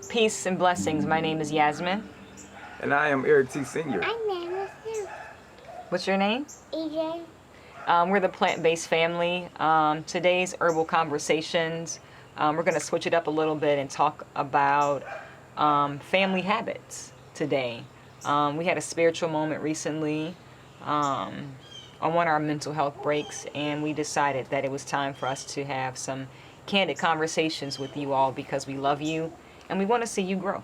Peace and blessings. My name is Yasmin. And I am Eric T. Sr. I'm Nana too. What's your name? EJ. We're the plant-based family. Today's Herbal Conversations, we're going to switch it up a little bit and talk about family habits today. We had a spiritual moment recently on one of our mental health breaks, and we decided that it was time for us to have some candid conversations with you all because we love you and we want to see you grow.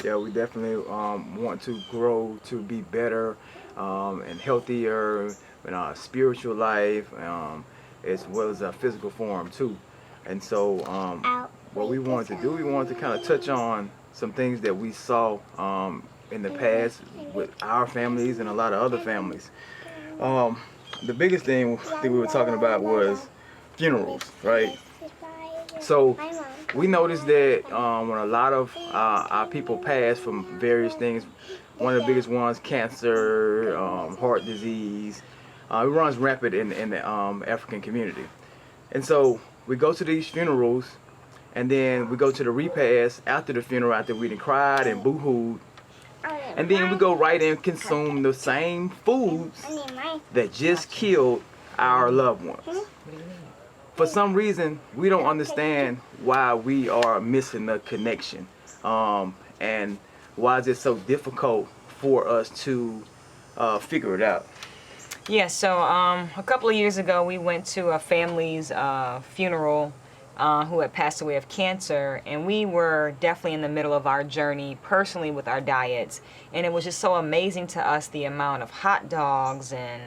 Yeah, we definitely want to grow to be better and healthier in our spiritual life, as well as our physical form too. And so what we wanted to do, we wanted to kind of touch on some things that we saw in the past with our families and a lot of other families. The biggest thing that we were talking about was funerals, right? So we noticed that when a lot of our people pass from various things, one of the biggest ones, cancer, heart disease, it runs rampant in the African community. And so we go to these funerals, and then we go to the repast after the funeral, after we done cried and boo-hooed, and then we go right and consume the same foods that just killed our loved ones. For some reason, we don't understand why we are missing the connection, and why is it so difficult for us to figure it out. Yeah, so a couple of years ago, we went to a family's funeral who had passed away of cancer, and we were definitely in the middle of our journey personally with our diets, and it was just so amazing to us the amount of hot dogs and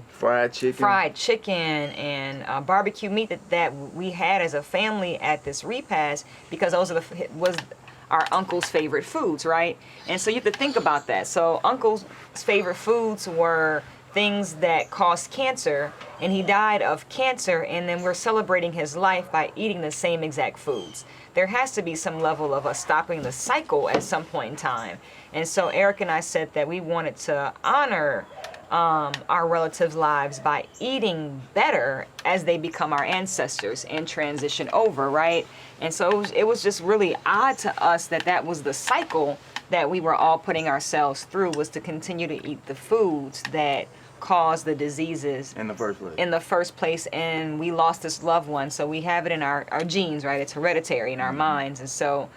fried chicken and barbecue meat that we had as a family at this repast, because those are was our uncle's favorite foods, right? And so you have to think about that. So uncle's favorite foods were things that caused cancer, and he died of cancer, and then we're celebrating his life by eating the same exact foods. There has to be some level of us stopping the cycle at some point in time. And so Eric and I said that we wanted to honor our relatives' lives by eating better as they become our ancestors and transition over, right? And so it was just really odd to us that was the cycle that we were all putting ourselves through, was to continue to eat the foods that caused the diseases in the first place. And we lost this loved one, so we have it in our genes, right? It's hereditary in our minds. And so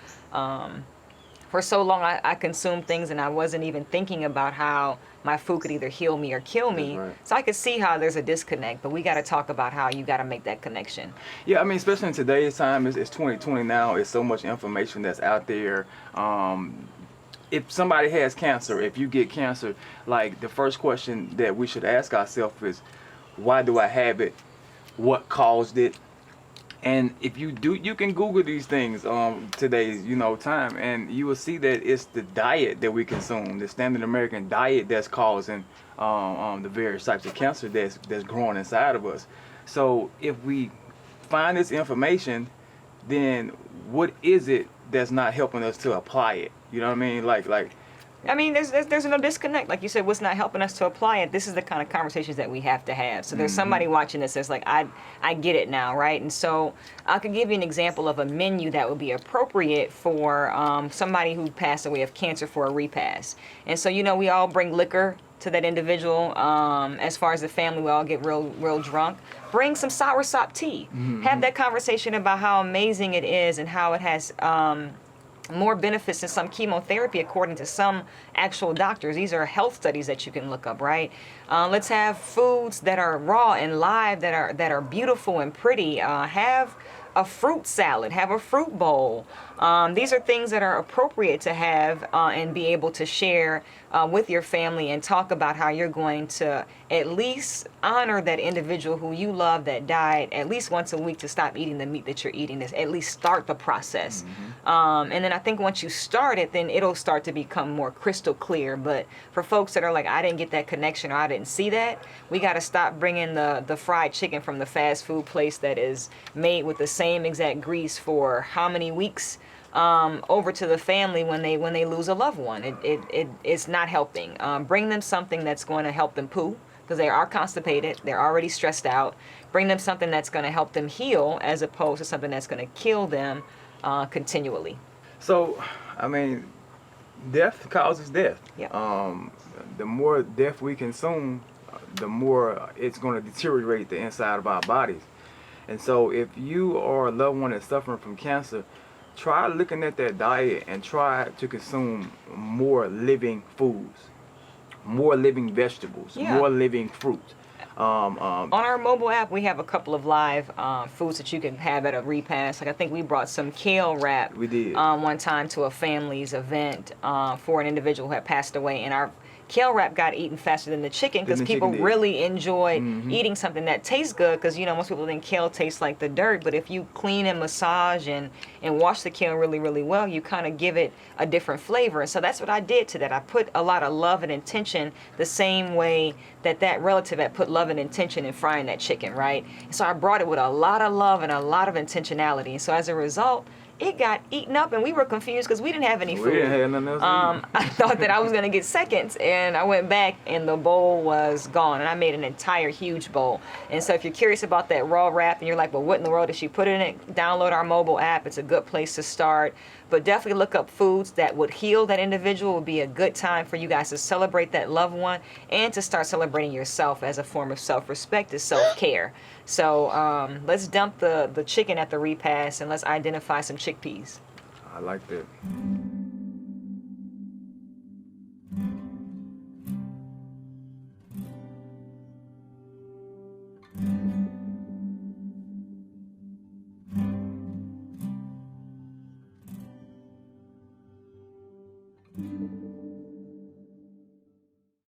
for so long I consumed things and I wasn't even thinking about how my food could either heal me or kill me. Right. So I could see how there's a disconnect, but we got to talk about how you got to make that connection. Yeah, I mean, especially in today's time, it's 2020 now. It's so much information that's out there. If somebody has cancer, if you get cancer, like the first question that we should ask ourselves is, why do I have it? What caused it? And if you do, you can Google these things today's time, and you will see that it's the diet that we consume, the standard American diet, that's causing the various types of cancer that's growing inside of us. So if we find this information, then what is it that's not helping us to apply it? You know what I mean? I mean, there's no disconnect. Like you said, what's not helping us to apply it? This is the kind of conversations that we have to have. So there's somebody watching this that's like, I get it now, right? And so I could give you an example of a menu that would be appropriate for somebody who passed away of cancer for a repast. And so, we all bring liquor to that individual. As far as the family, we all get real drunk. Bring some soursop tea. Have that conversation about how amazing it is and how it has more benefits than some chemotherapy, according to some actual doctors. These are health studies that you can look up, right? Let's have foods that are raw and live, that are beautiful and pretty. Have a fruit salad, have a fruit bowl. These are things that are appropriate to have and be able to share with your family, and talk about how you're going to at least honor that individual who you love that died at least once a week, to stop eating the meat that you're eating. This at least start the process. And then I think once you start it, then it'll start to become more crystal clear. But for folks that are like, I didn't get that connection, or I didn't see that, we got to stop bringing the fried chicken from the fast food place that is made with the same exact grease for how many weeks over to the family when they lose a loved one. It's not helping. Bring them something that's going to help them poo, because they are constipated, they're already stressed out. Bring them something that's going to help them heal, as opposed to something that's going to kill them. continually. So, I mean, death causes death. Yep. The more death we consume, the more it's going to deteriorate the inside of our bodies. And so, if you are a loved one that's suffering from cancer, try looking at that diet and try to consume more living foods, more living vegetables, Yeah. more living fruit. On our mobile app, we have a couple of live foods that you can have at a repast. Like I think we brought some kale wrap. We did. One time to a family's event for an individual who had passed away, and our kale wrap got eaten faster than the chicken because people really enjoy eating something that tastes good. Because most people think kale tastes like the dirt, but if you clean and massage and wash the kale really, really well, you kind of give it a different flavor. And so that's what I did to that. I put a lot of love and intention, the same way that relative had put love and intention in frying that chicken, right? So I brought it with a lot of love and a lot of intentionality. And so as a result, it got eaten up, and we were confused because we didn't have any food. We didn't have nothing else to eat. I thought that I was going to get seconds, and I went back, and the bowl was gone, and I made an entire huge bowl. And so if you're curious about that raw wrap, and you're like, well, what in the world did she put in it? Download our mobile app. It's a good place to start. But definitely look up foods that would heal that individual. It would be a good time for you guys to celebrate that loved one and to start celebrating yourself as a form of self-respect, is self-care. So let's dump the chicken at the repast, and let's identify some chickpeas. I like that.